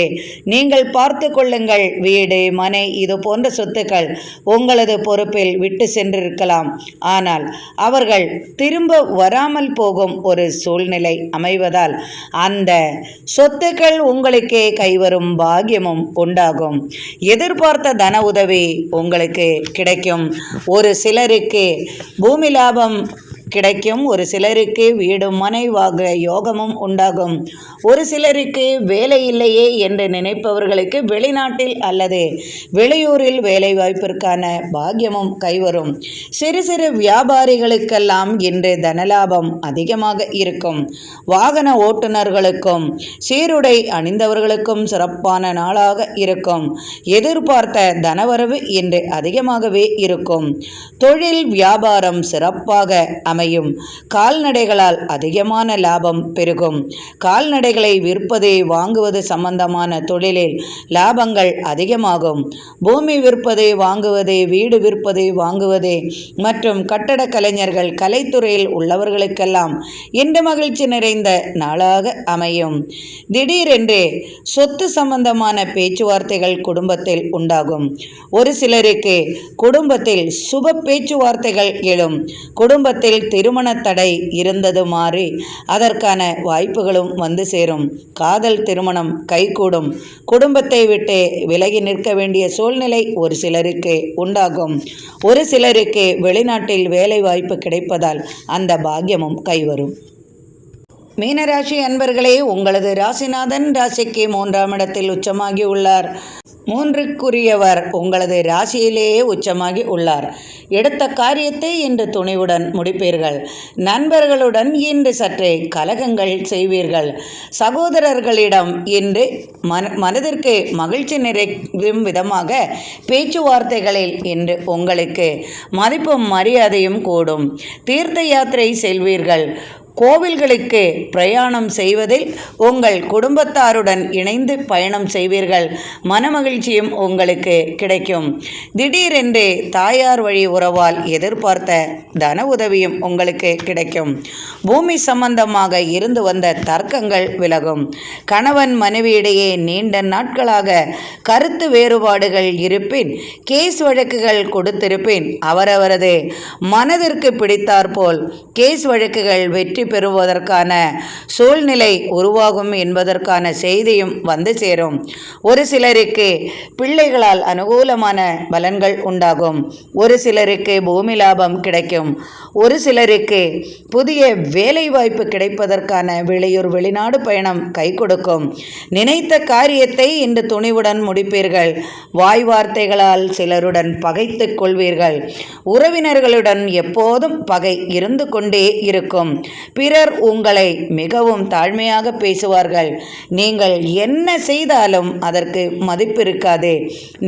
நீங்கள் பார்த்து கொள்ளுங்கள். வீடு மனை இது போன்ற சொத்துக்கள் உங்களது பொறுப்பில் விட்டு சென்றிருக்கலாம். ஆனால் அவர்கள் திரும்ப வராமல் போகும் ஒரு சூழ்நிலை அமைவதால் அந்த சொத்துக்கள் உங்களுக்கே கைவரும் பாக்கியமும் உண்டாகும். எதிர்பார்த்த தன உதவி உங்களுக்கு கிடைக்கும். ஒரு சிலருக்கு பூமி லாபம் கிடைக்கும். ஒரு சிலருக்கு வீடு மனை வாங்க யோகமும் உண்டாகும். ஒரு சிலருக்கு வேலை இல்லையே என்று நினைப்பவர்களுக்கு வெளிநாட்டில் அல்லது வெளியூரில் வேலை வாய்ப்பிற்கான பாக்கியமும் கைவரும். சிறு சிறு வியாபாரிகளுக்கெல்லாம் இன்று தனலாபம் அதிகமாக இருக்கும். வாகன ஓட்டுநர்களுக்கும் சீருடை அணிந்தவர்களுக்கும் சிறப்பான நாளாக இருக்கும். எதிர்பார்த்த தனவரவு இன்று அதிகமாகவே இருக்கும். தொழில் வியாபாரம் சிறப்பாக அமையும். கால்நடைகளால் அதிகமான லாபம் பெருகும். கால்நடைகளை விற்பது வாங்குவது சம்பந்தமான தொழிலில் லாபங்கள் அதிகமாகும். பூமி விற்பது வாங்குவது, வீடு விற்பது வாங்குவது மற்றும் கட்டட கலைஞர்கள், கலைத்துறையில் உள்ளவர்களுக்கெல்லாம் இன்று மகிழ்ச்சி நிறைந்த நாளாக அமையும். திடீரென்று சொத்து சம்பந்தமான பேச்சுவார்த்தைகள் குடும்பத்தில் உண்டாகும். ஒரு சிலருக்கு குடும்பத்தில் சுப பேச்சுவார்த்தைகள் எழும். குடும்பத்தில் திருமண தடை இருந்தது மாறி அதற்கான வாய்ப்புகளும் வந்து சேரும். காதல் திருமணம் கைகூடும். குடும்பத்தை விட்டு விலகி நிற்க வேண்டிய சூழ்நிலை ஒரு சிலருக்கு உண்டாகும். ஒரு சிலருக்கு வெளிநாட்டில் வேலை வாய்ப்பு கிடைப்பதால் அந்த பாக்கியமும் கைவரும். மீனராசி அன்பர்களே, உங்களது ராசிநாதன் ராசிக்கு 3ஆம் இடத்தில் உச்சமாகி உள்ளார். 3க்குரியவர் உங்களது ராசியிலேயே உச்சமாகி உள்ளார். எடுத்த காரியத்தை இன்று துணிவுடன் முடிப்பீர்கள். நண்பர்களுடன் இன்று சற்றே கலகங்கள் செய்வீர்கள். சகோதரர்களிடம் இன்று மனதிற்கு மகிழ்ச்சி நிறைக்கும் விதமாக பேச்சுவார்த்தைகளில் இன்று உங்களுக்கு மதிப்பும் மரியாதையும் கூடும். தீர்த்த யாத்திரை செல்வீர்கள். கோவில்களுக்கு பிரயாணம் செய்வதில் உங்கள் குடும்பத்தாருடன் இணைந்து பயணம் செய்வீர்கள். மனமகிழ்ச்சியும் உங்களுக்கு கிடைக்கும். திடீரென்று தாயார் வழி உறவால் எதிர்பார்த்த தன உதவியும் உங்களுக்கு கிடைக்கும். பூமி சம்பந்தமாக இருந்து வந்த தர்க்கங்கள் விலகும். கணவன் மனைவியிடையே நீண்ட நாட்களாக கருத்து வேறுபாடுகள் இருப்பின், கேஸ் வழக்குகள் கொடுத்திருப்பின், அவரவரது மனதிற்கு பிடித்தாற்போல் கேஸ் வழக்குகள் வெற்றி பெறுவதற்கான சூழ்நிலை உருவாகும் என்பதற்கான செய்தியும் வந்து சேரும். ஒரு சிலருக்கு பிள்ளைகளால் அனுகூலமான பலன்கள் உண்டாகும். ஒரு சிலருக்கு பூமி லாபம் கிடைக்கும். ஒரு சிலருக்கு புதிய வேலை வாய்ப்பு கிடைப்பதற்கான வெளியூர் வெளிநாடு பயணம் கை கொடுக்கும். நினைத்த காரியத்தை இன்று துணிவுடன் முடிப்பீர்கள். வாய் வார்த்தைகளால் சிலருடன் பகைத்துக் கொள்வீர்கள். உறவினர்களுடன் எப்போதும் பகை இருந்து கொண்டே இருக்கும். பிறர் உங்களை மிகவும் தாழ்மையாக பேசுவார்கள். நீங்கள் என்ன செய்தாலும் அதற்கு மதிப்பு இருக்காது.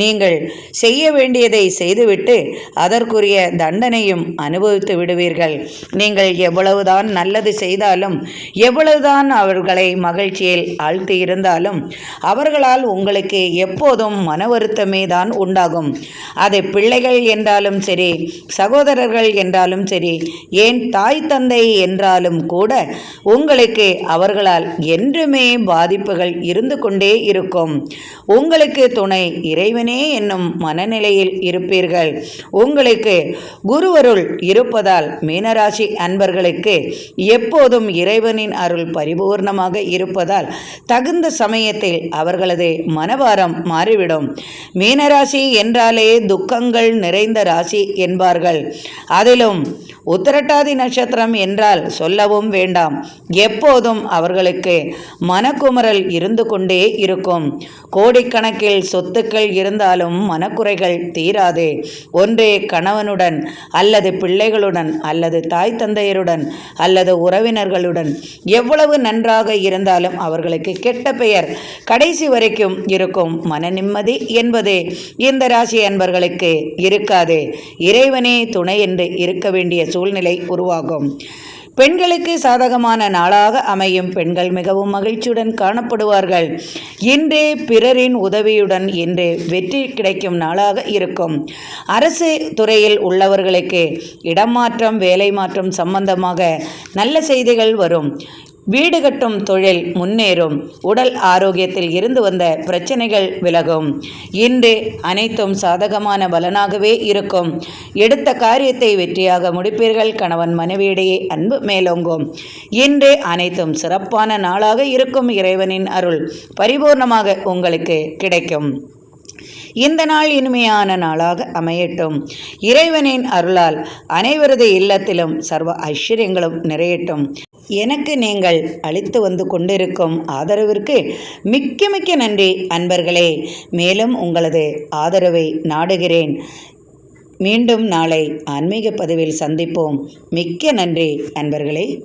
நீங்கள் செய்ய வேண்டியதை செய்துவிட்டு அதற்குரிய தண்டனையும் அனுபவித்து விடுவீர்கள். நீங்கள் எவ்வளவுதான் நல்லது செய்தாலும், எவ்வளவுதான் அவர்களை மகிழ்ச்சியில் ஆழ்த்தி இருந்தாலும் அவர்களால் உங்களுக்கு எப்போதும் மன வருத்தமே தான் உண்டாகும். அது பிள்ளைகள் என்றாலும் சரி, சகோதரர்கள் என்றாலும் சரி, ஏன் தாய் தந்தை என்றாலும் கூட உங்களுக்கு அவர்களால் என்றுமே பாதிப்புகள் இருந்து கொண்டே இருக்கும். உங்களுக்கு துணை இறைவனே என்னும் மனநிலையில் இருப்பீர்கள். உங்களுக்கு குருவருள் இருப்பதால் மீனராசி அன்பர்களுக்கு எப்போதும் இறைவனின் அருள் பரிபூர்ணமாக இருப்பதால் தகுந்த சமயத்தில் அவர்களது மனபாரம் மாறிவிடும். மீனராசி என்றாலே துக்கங்கள் நிறைந்த ராசி என்பார்கள். அதிலும் உத்திரட்டாதி நட்சத்திரம் என்றால் சொல்லவும் வேண்டாம். எப்போதும் அவர்களுக்கு மனக்குமரல் இருந்து கொண்டே இருக்கும். கோடிக்கணக்கில் சொத்துக்கள் இருந்தாலும் மனக்குறைகள் தீராது. ஒன்றே கணவனுடன் அல்லது பிள்ளைகளுடன் அல்லது தாய் தந்தையருடன் அல்லது உறவினர்களுடன் எவ்வளவு நன்றாக இருந்தாலும் அவர்களுக்கு கெட்ட பெயர் கடைசி வரைக்கும் இருக்கும். மன நிம்மதி என்பது இந்த ராசி அன்பர்களுக்கு இருக்காது. இறைவனே துணை என்று இருக்க வேண்டிய சூழ்நிலை உருவாகும். பெண்களுக்கு சாதகமான நாளாக அமையும். பெண்கள் மிகவும் மகிழ்ச்சியுடன் காணப்படுவார்கள். இன்றே பிறரின் உதவியுடன் இன்று வெற்றி கிடைக்கும் நாளாக இருக்கும். அரசு துறையில் உள்ளவர்களுக்கு இடமாற்றம், வேலை மாற்றம் சம்பந்தமாக நல்ல செய்திகள் வரும். வீடு கட்டும் தொழில் முன்னேறும். உடல் ஆரோக்கியத்தில் இருந்து வந்த பிரச்சனைகள் விலகும். இன்று அனைத்தும் சாதகமான பலனாகவே இருக்கும். எடுத்த காரியத்தை வெற்றியாக முடிப்பீர்கள். கணவன் மனைவியிடையே அன்பு மேலோங்கும். இன்று அனைத்தும் சிறப்பான நாளாக இருக்கும். இறைவனின் அருள் பரிபூர்ணமாக உங்களுக்கு கிடைக்கும். இந்த நாள் இனிமையான நாளாக அமையட்டும். இறைவனின் அருளால் அனைவரது இல்லத்திலும் சர்வ ஐஸ்வர்யங்களும் நிறையட்டும். எனக்கு நீங்கள் அளித்து வந்து கொண்டிருக்கும் ஆதரவிற்கு மிக்க மிக்க நன்றி அன்பர்களே. மேலும் உங்களது ஆதரவை நாடுகிறேன். மீண்டும் நாளை ஆன்மீக பதிவில் சந்திப்போம். மிக்க நன்றி அன்பர்களே.